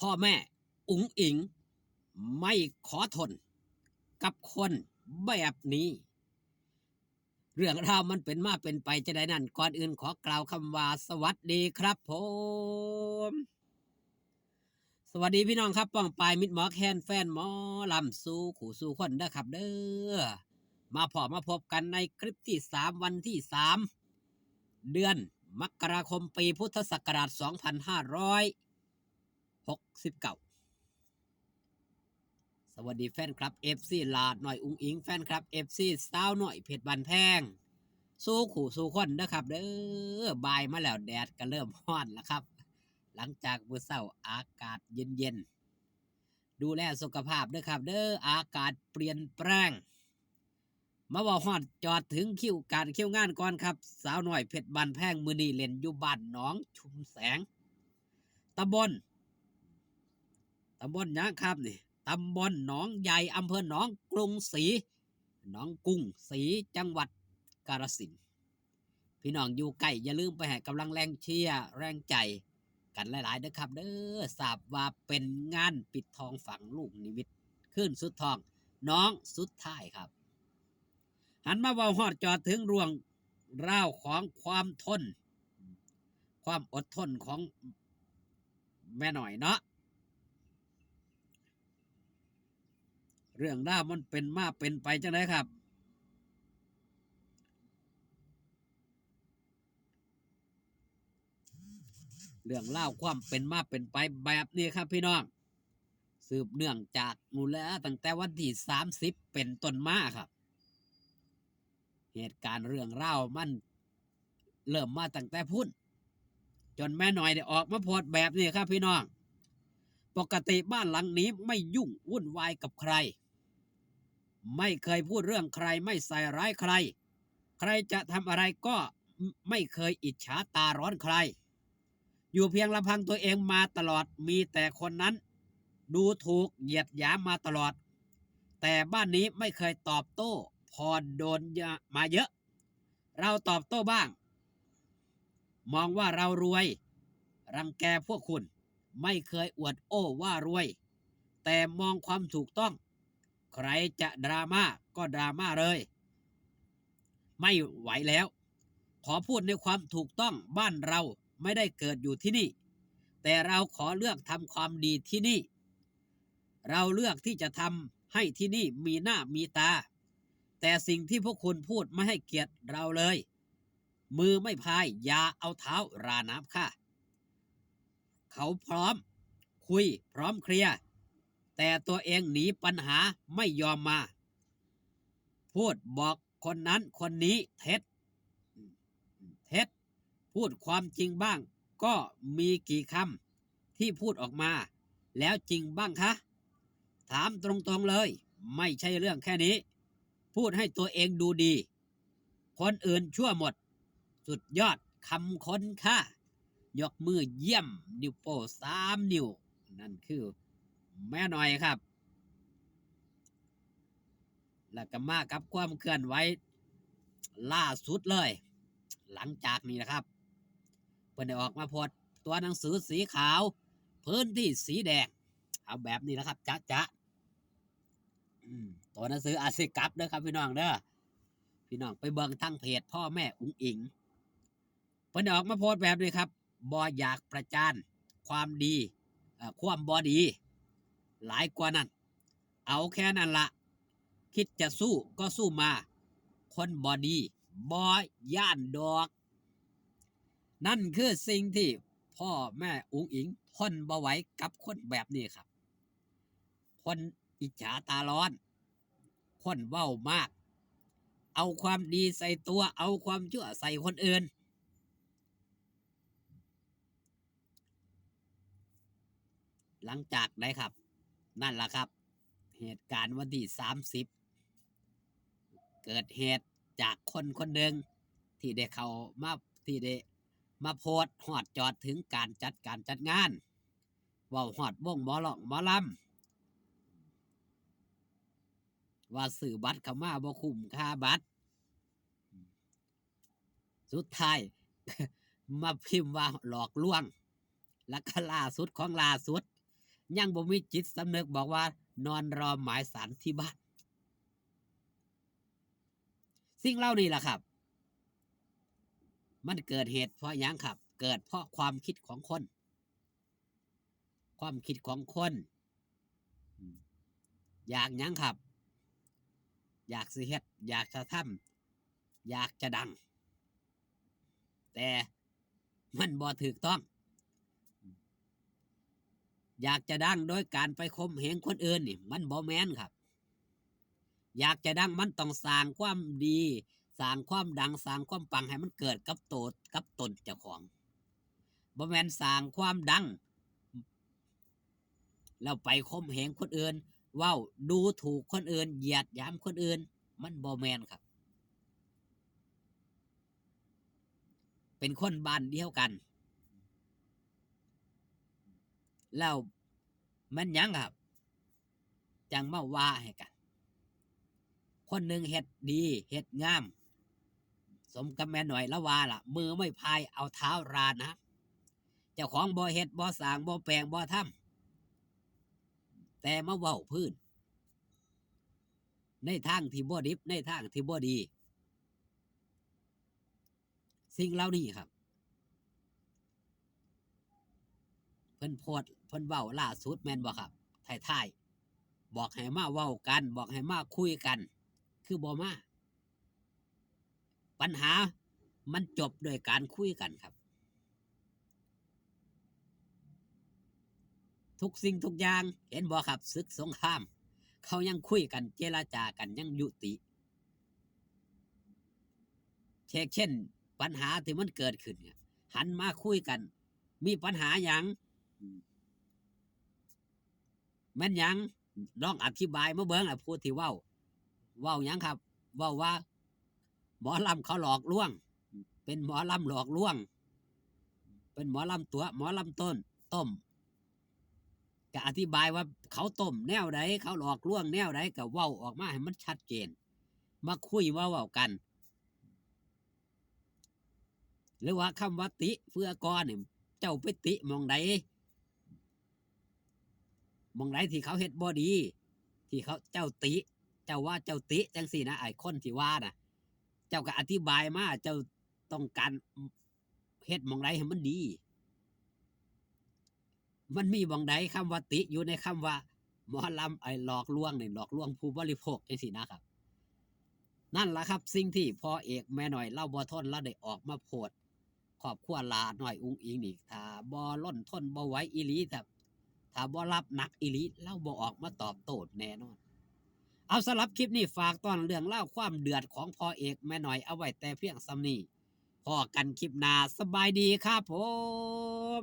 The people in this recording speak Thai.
พ่อแม่อุ๋งอิงไม่ขอทนกับคนแบบนี้เรื่องราวมันเป็นมาเป็นไปจะได้นั่นก่อนอื่นขอกล่าวคำว่าสวัสดีครับผมสวัสดีพี่น้องครับป้องปายมิตรหมอแคนแฟนหมอลำสู้ขู่สู้คนเด้อครับเด้อมาพบกันในคลิปที่3วันที่3เดือนมกราคมปีพุทธศักราช2569สวัสดีแฟนครับ FC ลาดหน่อยอุงอิงแฟนครับ FC สาวหน่อยเพชรบันแพงสู้ขู่สู้คนนะครับเด้อบายมาแล้วแดดก็เริ่มร้อนแล้วครับหลังจากมื้อเช้าอากาศเย็นๆดูแลสุขภาพเด้อครับเด้ออากาศเปลี่ยนแปลงมาว่าฮอดจอดถึงคิวงานก่อนครับสาวหน่อยเพชรบันแพงมื้อนี้เล่นอยู่บ้านหนองชุมแสงตำบลหยังครับนี่ตำบลหนองใหญ่อำเภอหนองกรุงศรีหนองกรุงศรีจังหวัดกาฬสินธุ์พี่น้องอยู่ใกล้อย่าลืมไปให้กำลังแรงเชียร์แรงใจกันหลายๆเด้อครับเด้อทราบว่าเป็นงานปิดทองฝังลูกนิมิตขึ้นสุดทองน้องสุดท้ายครับหันมาเว้าฮอดจอดถึงรวงร่าวของความทนความอดทนของแม่หน่อยเนาะเรื่องราวมันเป็นมาเป็นไปจังไดครับเรื่องเล่าความเป็นมาเป็นไปแบบนี้ครับพี่น้องสืบเนื่องจากมูลแล้วตั้งแต่วันที่30เป็นต้นมาครับเหตุการณ์เรื่องเล่ามันเริ่มมาตั้งแต่พุ่นจนแม่หน่อยได้ออกมาโพสต์แบบนี้ครับพี่น้องปกติบ้านหลังนี้ไม่ยุ่งวุ่นวายกับใครไม่เคยพูดเรื่องใครไม่ใส่ร้ายใครใครจะทำอะไรก็ไม่เคยอิจฉาตาร้อนใครอยู่เพียงลำพังตัวเองมาตลอดมีแต่คนนั้นดูถูกเหยียดหยามมาตลอดแต่บ้านนี้ไม่เคยตอบโต้พอโดนมาเยอะเราตอบโต้บ้างมองว่าเรารวยรังแกพวกคุณไม่เคยอวดโอ้ว่ารวยแต่มองความถูกต้องใครจะดราม่าก็ดราม่าเลยไม่ไหวแล้วขอพูดในความถูกต้องบ้านเราไม่ได้เกิดอยู่ที่นี่แต่เราขอเลือกทำความดีที่นี่เราเลือกที่จะทำให้ที่นี่มีหน้ามีตาแต่สิ่งที่พวกคุณพูดไม่ให้เกียรติเราเลยมือไม่พายอย่าเอาเท้าราน้ำค่ะเขาพร้อมคุยพร้อมเคลียร์แต่ตัวเองหนีปัญหาไม่ยอมมาพูดบอกคนนั้นคนนี้เท็จพูดความจริงบ้างก็มีกี่คำที่พูดออกมาแล้วจริงบ้างคะถามตรงๆเลยไม่ใช่เรื่องแค่นี้พูดให้ตัวเองดูดีคนอื่นชั่วหมดสุดยอดคำค้นค่ะยกมือเยี่ยมนิ้วโป้3 นิ้วนั่นคือแม่หน่อยครับแล้วก็มากับความเคลื่อนไหวล่าสุดเลยหลังจากนี้นะครับเพิ่นได้ออกมาโพสต์ตัวหนังสือสีขาวพื้นที่สีแดงเอาแบบนี้นะครับจ๊ะตัวหนังสืออาจสิกลับเด้อครับพี่น้องเด้อพี่น้องไปเบิ่งทั้งเพจพ่อแม่อุ๋งอิงเพิ่นได้ออกมาโพสต์แบบนี้ครับบ่อยากประจานความดีความบ่ดีหลายกว่านั้นเอาแค่นั้นละคิดจะสู้ก็สู้มาคนบ่ดีบ่ย่านดอกนั่นคือสิ่งที่พ่อแม่อุ๋งอิงทนบ่ไหวกับคนแบบนี้ครับคนอิจฉาตาร้อนคนเว้ามากเอาความดีใส่ตัวเอาความชั่วใส่คนอื่นหลังจากไหนครับนั่นล่ะครับเหตุการณ์วันที่30เกิดเหตุจากคนคนหนึ่งที่ได้เข้ามาที่ได้มาโพสต์ฮอดจอดถึงการจัดงานเว้าฮอดวงหมอลองหมอลำว่าซื้อบัตรเข้ามาบ่คุ้มค่าบัตรสุดท้ายมาพิมพ์ว่าหลอกลวงแล้วก็ล่าสุดของล่าสุด ยังบ่มีจิตสำนึกบอกว่านอนรอหมายศาลที่บ้านสิ่งเหล่านี้ล่ะครับมันเกิดเหตุเพราะหยังครับเกิดเพราะความคิดของคนความคิดของคนอยากหยังครับอยากสิเฮ็ดอยากจะทำอยากจะดังแต่มันบ่ถูกต้องอยากจะดังโดยการไปข่มเหงคนอื่นนี่มันบ่แม่นครับอยากจะดังมันต้องสร้างความดีสร้างความดังสร้างความปังให้มันเกิดกับตนเจ้าของบ่แม่นสร้างความดังแล้วไปข่มเหงคนอื่นเว้าดูถูกคนอื่นเหยียดหยามคนอื่นมันบ่แม่นครับเป็นคนบ้านเดียวกันแล้วมันหยังครับจังมาว่าให้กันคนหนึ่งเฮ็ดดีเฮ็ดงามสมกับแม่หน่อยละว่าล่ะมือไม่พายเอาเท้าราดนะเจ้าของบ่เฮ็ดบ่สร้างบ่แปลงบ่ทำแต่มาเว้าพื้นในทางที่บ่ดิบในทางที่บ่ดีสิ่งเหล่านี้ครับเพิ่นโพสต์เพิ่นเว้าล่าสุดแม่นบ่ครับท้ายๆบอกให้มาเว้ากันบอกให้มาคุยกันคือบ่มาปัญหามันจบด้วยการคุยกันครับทุกสิ่งทุกอย่างเห็นบ่ครับศึกสงครามเขายังคุยกันเจรจากันยังยุติเช่นปัญหาที่มันเกิดขึ้นเนี่ยหันมาคุยกันมีปัญหาหยังแม่นหยังลองอธิบายมาเบิ่งล่ะผู้ที่เว้าหยังครับเว้าว่าหมอลำเขาหลอกลวงเป็นหมอลำหลอกลวงเป็นหมอลำตัวหมอลำต้มก็อธิบายว่าเขาต้มแนวใดเขาหลอกลวงแนวใดก็เว้าออกมาให้มันชัดเจนมาคุยเว้ากันหรือว่าคำว่าติเฟื่อกรนี่เจ้าไปติมองใดที่เขาเฮ็ดบ่ดีที่เขาเจ้าติเจ้าว่าเจ้าติจังซี่นะไอ้คนที่ว่าน่ะเจ้าก็อธิบายมาเจ้าต้องการเฮ็ดมองใดให้มันดีมันมีมองใดคำว่าติอยู่ในคำว่าหมอลำไอ้หลอกลวงนี่หลอกลวงผู้บริโภคจังซี่นะครับนั่นล่ะครับสิ่งที่พ่อเอกแม่น้อยเล่าบ่ทนแล้วได้ออกมาโพสต์ครอบครัวลาน้อยอุ้งอิงนี่ถ้าบ่ล้นทนบ่ไหวอีหลีถ้าบ่รับหนักอีหลีเราบ่ออกมาตอบโต้แน่นอนเอาสำหรับคลิปนี้ฝากตอนเรื่องเล่าความเดือดของพ่อเอกแม่น้อยเอาไว้แต่เพียงส่ำนี้พอกันคลิปหน้าสบายดีครับผม